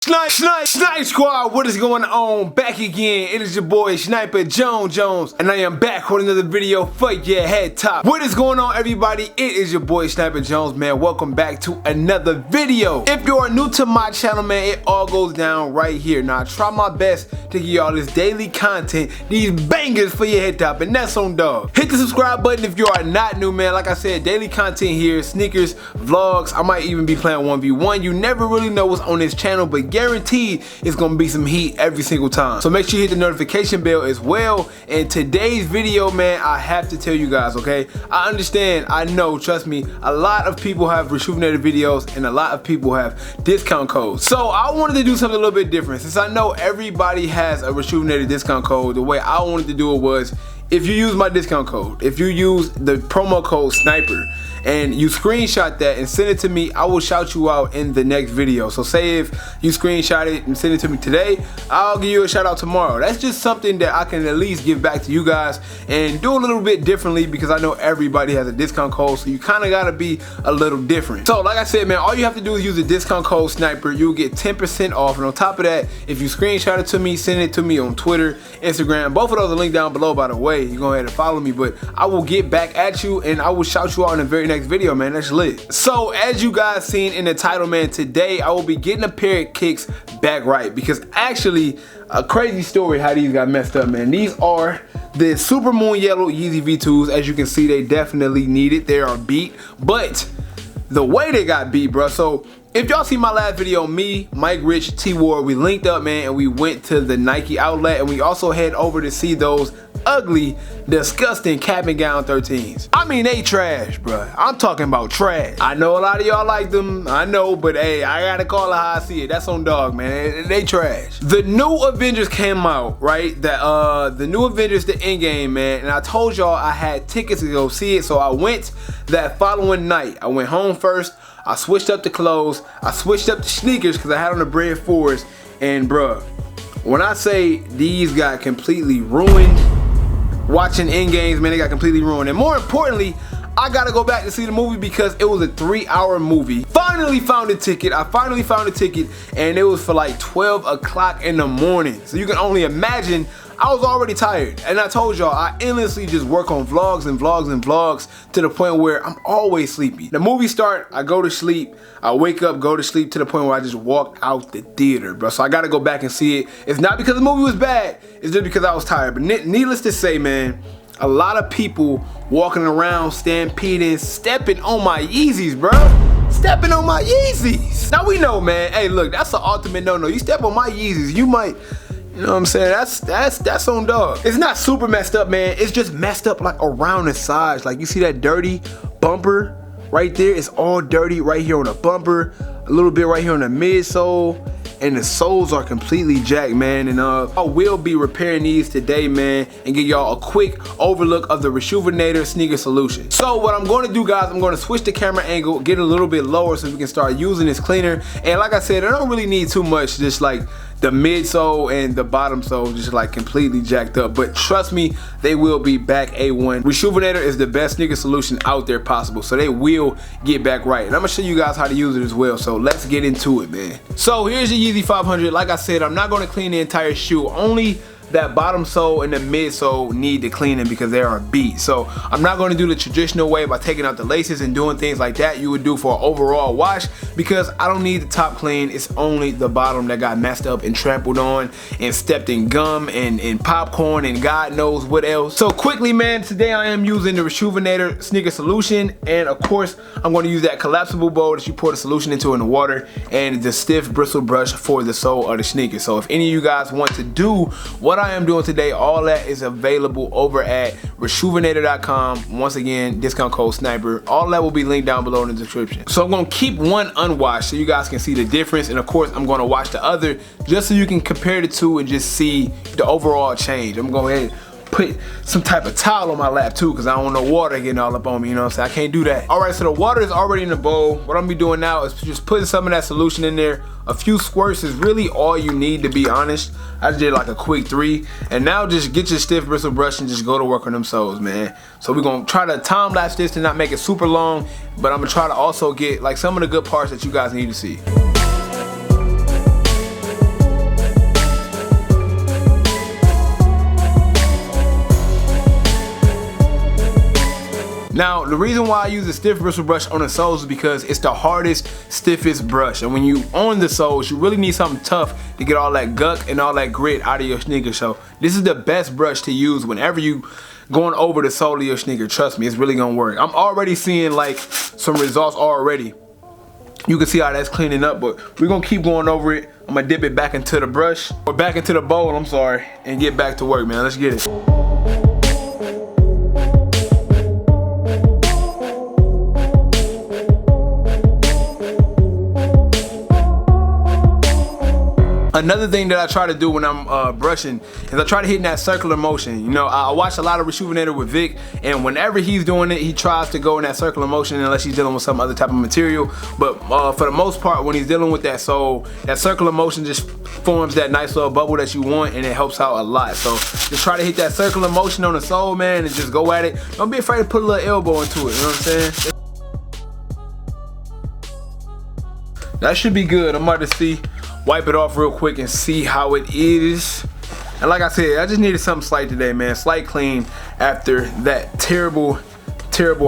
Snipe Squad, what is going on? Back again, it is your boy Sniper Jones, and I am back with another video for your head top. What is going on, everybody? It is your boy Sniper Jones, man. Welcome back to another video. If you are new to my channel, man, it all goes down right here. Now, I try my best to give y'all this daily content, these bangers for your head top, and that's on dog. Hit the subscribe button if you are not new, man. Like I said, daily content here, sneakers, vlogs. I might even be playing 1v1. You never really know what's on this channel, but guaranteed it's gonna be some heat every single time. So make sure you hit the notification bell as well. And today's video, man, I have to tell you guys, okay? I understand, I know, trust me, a lot of people have rejuvenated videos and a lot of people have discount codes. So I wanted to do something a little bit different. Since I know everybody has a rejuvenated discount code, the way I wanted to do it was, if you use my discount code, if you use the promo code SNIPER, and you screenshot that and send it to me, I will shout you out in the next video. So say if you screenshot it and send it to me today, I'll give you a shout out tomorrow. That's just something that I can at least give back to you guys and do a little bit differently, because I know everybody has a discount code, so you kind of gotta be a little different. So like I said, man, all you have to do is use the discount code SNIPER. You'll get 10% off, and on top of that, if you screenshot it to me, send it to me on Twitter, Instagram. Both of those are linked down below, by the way. You go ahead and follow me, but I will get back at you and I will shout you out in the very next video, man. That's lit. So as you guys seen in the title, man, today I will be getting a pair of kicks back right, because actually a crazy story how these got messed up, man. These are the Super Moon Yellow Yeezy V2s. As you can see, they definitely need it. They are beat, but the way they got beat, bro. So if y'all see my last video, me, Mike Rich, T-Ward, we linked up, man, and we went to the Nike outlet, and we also head over to see those ugly, disgusting cap and gown 13s. I mean, they trash, bruh. I'm talking about trash. I know a lot of y'all like them, I know, but hey, I gotta call it how I see it. That's on dog, man. They trash. The new Avengers came out, right? The new Avengers, the Endgame, man, and I told y'all I had tickets to go see it, so I went that following night. I went home first, I switched up the clothes, I switched up the sneakers because I had on the Bread 4s, and bruh, when I say these got completely ruined, watching Endgames, man, they got completely ruined. And more importantly, I gotta go back to see the movie because it was a 3-hour movie. Finally found a ticket. I finally found a ticket, and it was for like 12 o'clock in the morning. So you can only imagine, I was already tired. And I told y'all, I endlessly just work on vlogs and vlogs and vlogs to the point where I'm always sleepy. The movie start, I go to sleep, I wake up, go to sleep, to the point where I just walk out the theater, bro. So I gotta go back and see it. It's not because the movie was bad, it's just because I was tired. But needless to say, man, a lot of people walking around, stampeding, stepping on my Yeezys, bro. Stepping on my Yeezys. Now we know, man, hey, look, that's the ultimate no-no. You step on my Yeezys, you might, you know what I'm saying? That's on dog. It's not super messed up, man. It's just messed up like around the sides. Like you see that dirty bumper right there? It's all dirty right here on the bumper, a little bit right here on the midsole, and the soles are completely jacked, man. And I will be repairing these today, man, and give y'all a quick overlook of the Rejuvenator sneaker solution. So what I'm going to do, guys, I'm going to switch the camera angle, get a little bit lower so we can start using this cleaner. And like I said, I don't really need too much, just like the midsole and the bottom sole just like completely jacked up, but trust me, they will be back A1. Rejuvenator is the best sneaker solution out there possible, so they will get back right. And I'm gonna show you guys how to use it as well, so let's get into it, man. So here's the Yeezy 500. Like I said, I'm not gonna clean the entire shoe, only that bottom sole and the midsole need the cleaning because they are beat. So I'm not going to do the traditional way by taking out the laces and doing things like that you would do for an overall wash, because I don't need the top clean. It's only the bottom that got messed up and trampled on and stepped in gum and popcorn and God knows what else. So quickly, man, today I am using the Rejuvenator sneaker solution, and of course I'm going to use that collapsible bowl that you pour the solution into in the water, and the stiff bristle brush for the sole of the sneaker. So if any of you guys want to do what I am doing today, all that is available over at rejuvenator.com. Once again, discount code SNIPER. All that will be linked down below in the description. So I'm going to keep one unwashed so you guys can see the difference, and of course I'm going to wash the other just so you can compare the two and just see the overall change. I'm going to go ahead and put some type of towel on my lap too, because I don't want no water getting all up on me, you know what I'm saying? I can't do that. All right, so the water is already in the bowl. What I'm gonna be doing now is just putting some of that solution in there. A few squirts is really all you need, to be honest. I just did like a quick 3. And now just get your stiff bristle brush and just go to work on them soles, man. So we're gonna try to time lapse this to not make it super long, but I'm gonna try to also get like some of the good parts that you guys need to see. Now, the reason why I use a stiff bristle brush on the soles is because it's the hardest, stiffest brush. And when you on the soles, you really need something tough to get all that gunk and all that grit out of your sneaker. So this is the best brush to use whenever you going over the sole of your sneaker. Trust me, it's really gonna work. I'm already seeing like some results already. You can see how that's cleaning up, but we're gonna keep going over it. I'm gonna dip it back into the brush, or back into the bowl, I'm sorry, and get back to work, man. Let's get it. Another thing that I try to do when I'm brushing is I try to hit in that circular motion. You know, I watch a lot of Rejuvenator with Vic, and whenever he's doing it, he tries to go in that circular motion unless he's dealing with some other type of material. But for the most part, when he's dealing with that sole, that circular motion just forms that nice little bubble that you want, and it helps out a lot. So just try to hit that circular motion on the sole, man, and just go at it. Don't be afraid to put a little elbow into it, you know what I'm saying? That should be good. I'm about to see. Wipe it off real quick and see how it is. And like I said, I just needed something slight today, man. Slight clean after that terrible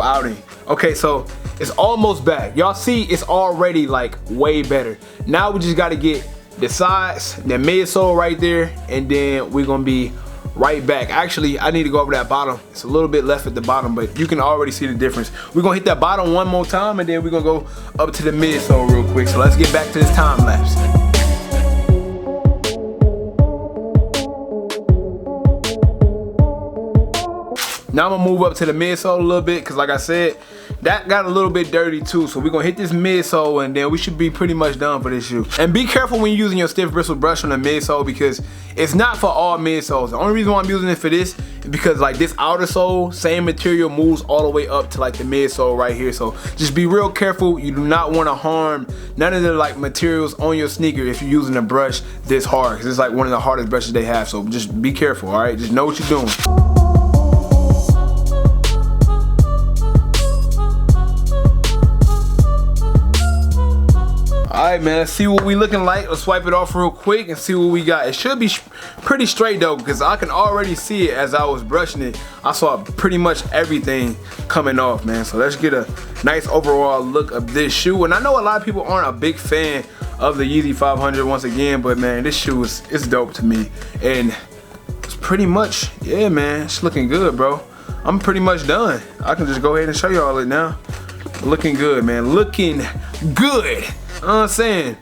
outing. Okay, so it's almost back. Y'all see it's already like way better. Now we just gotta get the sides, the midsole right there, and then we're gonna be right back. Actually, I need to go over that bottom. It's a little bit left at the bottom, but you can already see the difference. We're gonna hit that bottom one more time, and then we're gonna go up to the midsole real quick. So let's get back to this time lapse. Now I'm gonna move up to the midsole a little bit, because like I said, that got a little bit dirty too. So we're gonna hit this midsole, and then we should be pretty much done for this shoe. And be careful when you're using your stiff bristle brush on the midsole, because it's not for all midsoles. The only reason why I'm using it for this is because like this outer sole, same material moves all the way up to like the midsole right here. So just be real careful. You do not want to harm none of the like materials on your sneaker if you're using a brush this hard, because it's like one of the hardest brushes they have. So just be careful, all right? Just know what you're doing. Alright, man, let's see what we looking like. Let's wipe it off real quick and see what we got. It should be pretty straight though, because I can already see it as I was brushing it. I saw pretty much everything coming off, man. So let's get a nice overall look of this shoe. And I know a lot of people aren't a big fan of the Yeezy 500 once again, but man, this shoe is dope to me. And it's pretty much, yeah, man, it's looking good, bro. I'm pretty much done. I can just go ahead and show y'all it now. Looking good, man, looking good. You know what I'm saying?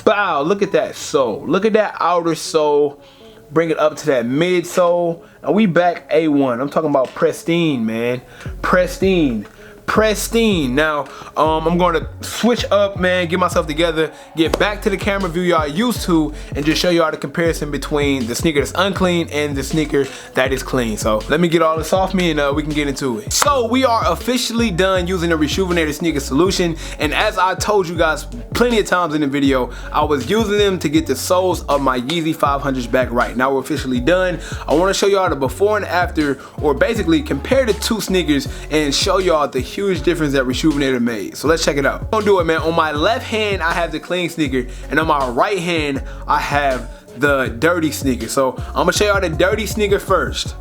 Bow, look at that sole. Look at that outer sole. Bring it up to that midsole. And we back A1. I'm talking about pristine, man. Pristine. Pristine. Now, I'm going to switch up, man, get myself together, get back to the camera view y'all used to, and just show y'all the comparison between the sneaker that's unclean and the sneaker that is clean. So let me get all this off me, and we can get into it. So we are officially done using the Rejuvenator sneaker solution, and as I told you guys plenty of times in the video, I was using them to get the soles of my Yeezy 500s back right. Now we're officially done. I want to show y'all the before and after, or basically compare the two sneakers and show y'all the huge difference that Rejuvenator made. So let's check it out. Don't do it, man. On my left hand I have the clean sneaker, and on my right hand I have the dirty sneaker. So I'm gonna show y'all the dirty sneaker first.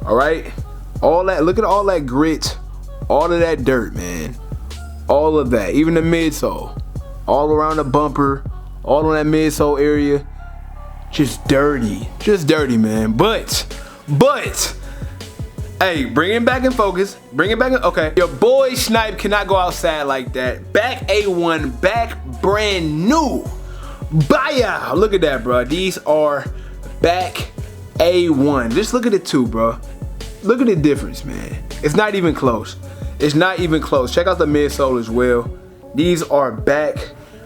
All right, all that, look at all that grit, all of that dirt, man, all of that, even the midsole, all around the bumper, all on that midsole area, just dirty, man. But hey, bring it back in focus. Bring it back in. Okay. Your boy Snipe cannot go outside like that. Back A1, back brand new. Baya. Look at that, bro. These are back A1. Just look at it too, bro. Look at the difference, man. It's not even close. It's not even close. Check out the midsole as well. These are back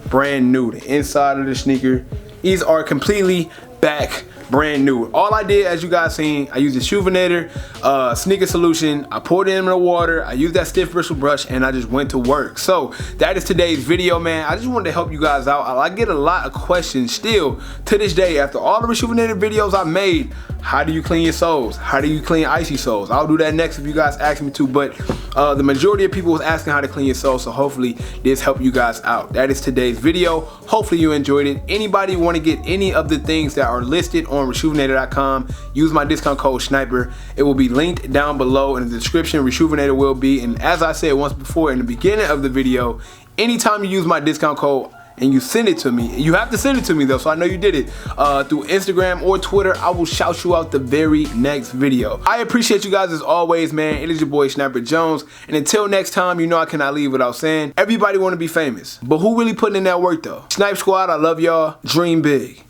brand new. The inside of the sneaker. These are completely back brand new. All I did, as you guys seen, I used the Rejuvenator sneaker solution. I poured it in the water. I used that stiff bristle brush, and I just went to work. So that is today's video, man. I just wanted to help you guys out. I get a lot of questions still to this day after all the Rejuvenator videos I made. How do you clean your soles? How do you clean icy soles? I'll do that next if you guys ask me to, but the majority of people was asking how to clean your soles, so hopefully this helped you guys out. That is today's video. Hopefully you enjoyed it. Anybody want to get any of the things that are listed on on Resjuvenator.com. Use my discount code Sniper. It will be linked down below in the description. Resjuvenator will be. And as I said once before in the beginning of the video, anytime you use my discount code and you send it to me, you have to send it to me though, so I know you did it, through Instagram or Twitter, I will shout you out the very next video. I appreciate you guys as always, man. It is your boy Sniper Jones, and until next time, you know I cannot leave without saying, everybody want to be famous, but who really putting in that work though? Snipe Squad, I love y'all. Dream big.